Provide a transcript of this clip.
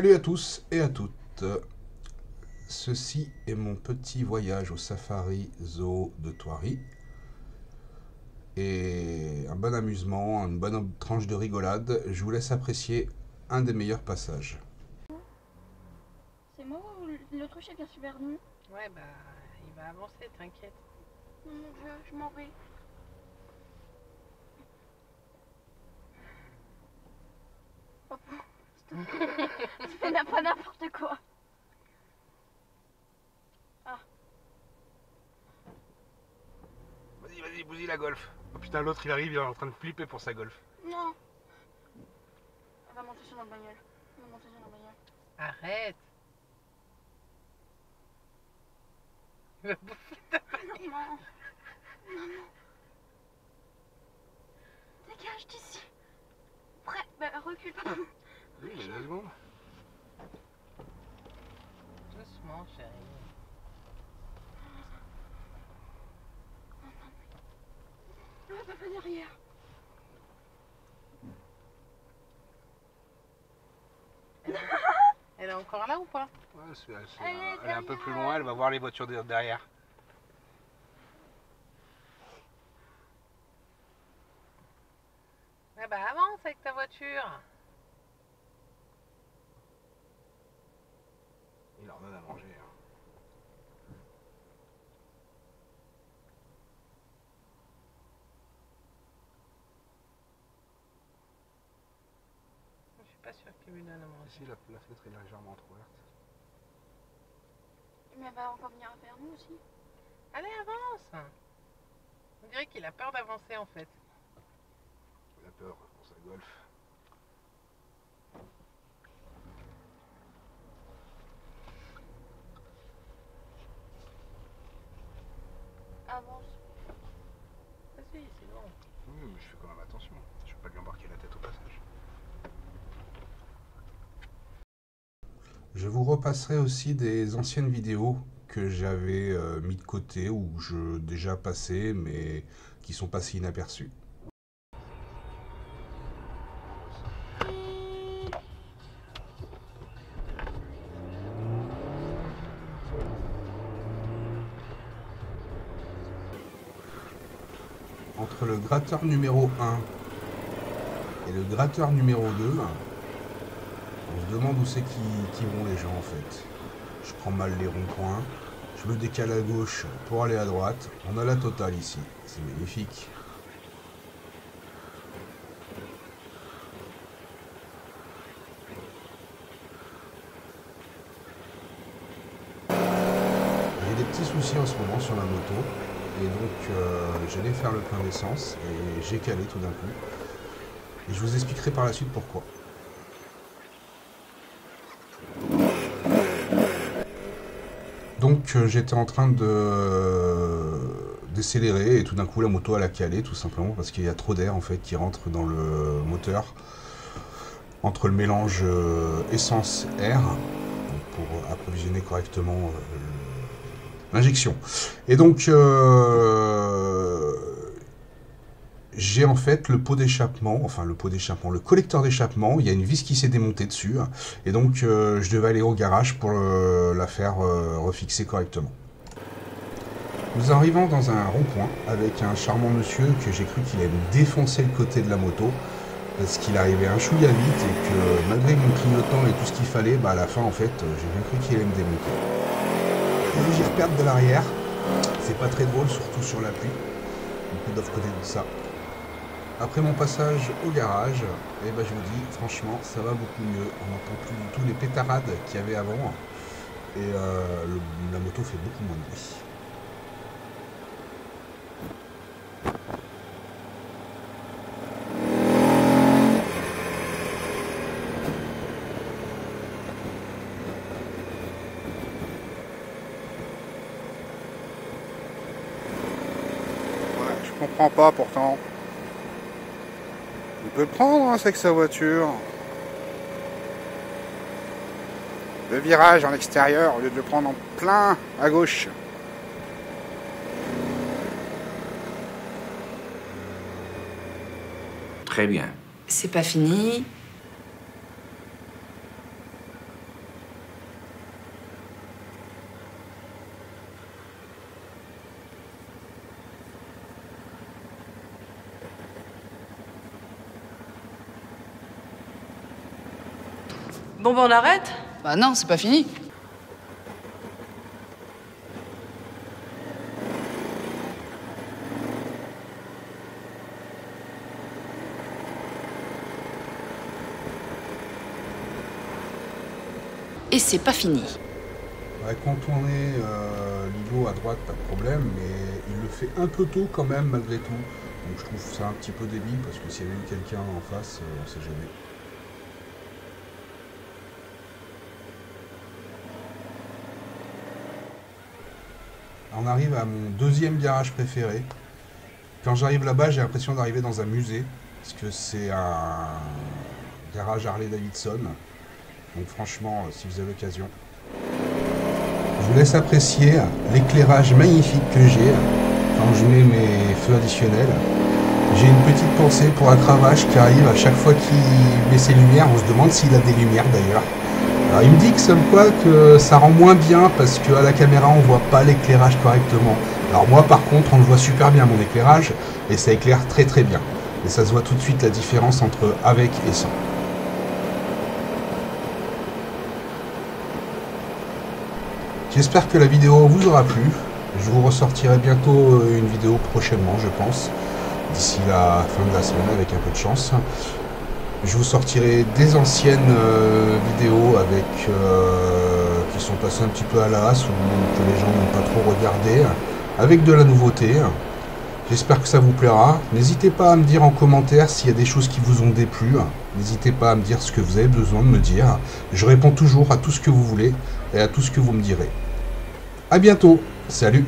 Salut à tous et à toutes. Ceci est mon petit voyage au Safari Zoo de Thoiry. Et un bon amusement, une bonne tranche de rigolade. Je vous laisse apprécier un des meilleurs passages. C'est moi ou l'autruche est bien super nu? Ouais, bah, il va avancer, t'inquiète. Non, mon Dieu, je m'en vais. Papa, s'il te plaît. Fais pas n'importe quoi. Ah. Vas-y, vas-y, bousille la golf. Oh putain, l'autre il arrive, il est en train de flipper pour sa golf. Non. Elle va monter sur notre bagnole. Elle va monter sur notre bagnole. Arrête. Il va bouffer ta bagnole. Non. Non, non. Dégage d'ici. Prêt. Bah, recule, papa. Oui, mais 2 secondes. Doucement, chérie. Non, papa, derrière. Elle est encore là ou pas? Ouais, Elle est un peu plus loin, elle va voir les voitures derrière. Ah bah avance avec ta voiture. Il leur donne à manger. Hein. Je suis pas sûre qu'il lui donne à manger. Ici, la fenêtre est légèrement entrouverte. Mais elle va encore venir vers nous aussi. Allez, avance. On dirait qu'il a peur d'avancer en fait. Il a peur pour sa golf. Avance. Vas-y, c'est bon. Oui, mais je fais quand même attention. Je vais pas lui embarquer la tête au passage. Je vous repasserai aussi des anciennes vidéos que j'avais mis de côté ou que je déjà passé mais qui sont passées inaperçues. Entre le gratteur numéro 1 et le gratteur numéro 2, on se demande où c'est qui vont les gens en fait. Je prends mal les ronds-points, je me décale à gauche pour aller à droite. On a la totale ici, c'est magnifique. J'ai des petits soucis en ce moment sur la moto. Et donc j'allais faire le plein d'essence et j'ai calé tout d'un coup. Et je vous expliquerai par la suite pourquoi. Donc j'étais en train décélérer et tout d'un coup la moto elle a calé tout simplement parce qu'il y a trop d'air en fait qui rentre dans le moteur entre le mélange essence-air pour approvisionner correctement l'injection. Et donc j'ai en fait le pot d'échappement, le collecteur d'échappement, il y a une vis qui s'est démontée dessus, et donc je devais aller au garage pour la faire refixer correctement. Nous arrivons dans un rond-point avec un charmant monsieur que j'ai cru qu'il allait me défoncer le côté de la moto, parce qu'il arrivait un chouïa vite et que malgré mon clignotant et tout ce qu'il fallait, bah à la fin en fait j'ai bien cru qu'il allait me démonter. Et j'y reperde de l'arrière, c'est pas très drôle, surtout sur la pluie, beaucoup doivent connaître ça. Après mon passage au garage, eh ben je vous dis, franchement, ça va beaucoup mieux. On n'entend plus du tout les pétarades qu'il y avait avant. Et la moto fait beaucoup moins de bruit. Ouais, je comprends pas pourtant. Il peut le prendre, hein, c'est que sa voiture. Le virage en extérieur au lieu de le prendre en plein à gauche. Très bien. C'est pas fini. Bon, ben on arrête? Bah non, c'est pas fini. Et c'est pas fini. Ouais, contourner l'îlot à droite, pas de problème, mais il le fait un peu tôt quand même, malgré tout. Donc je trouve ça un petit peu débile, parce que s'il y avait eu quelqu'un en face, on sait jamais. On arrive à mon deuxième garage préféré. Quand j'arrive là-bas, j'ai l'impression d'arriver dans un musée, parce que c'est un garage Harley-Davidson. Donc franchement, si vous avez l'occasion, je vous laisse apprécier l'éclairage magnifique que j'ai quand je mets mes feux additionnels. J'ai une petite pensée pour un cravache qui arrive à chaque fois qu'il met ses lumières. On se demande s'il a des lumières d'ailleurs. Alors il me dit que ça me quoi que ça rend moins bien parce qu'à la caméra on voit pas l'éclairage correctement. Alors moi par contre on le voit super bien mon éclairage et ça éclaire très très bien. Et ça se voit tout de suite la différence entre avec et sans. J'espère que la vidéo vous aura plu. Je vous ressortirai bientôt une vidéo prochainement, je pense. D'ici la fin de la semaine, avec un peu de chance. Je vous sortirai des anciennes vidéos avec qui sont passées un petit peu à la hasse ou que les gens n'ont pas trop regardé, avec de la nouveauté. J'espère que ça vous plaira. N'hésitez pas à me dire en commentaire s'il y a des choses qui vous ont déplu. N'hésitez pas à me dire ce que vous avez besoin de me dire. Je réponds toujours à tout ce que vous voulez et à tout ce que vous me direz. A bientôt, salut!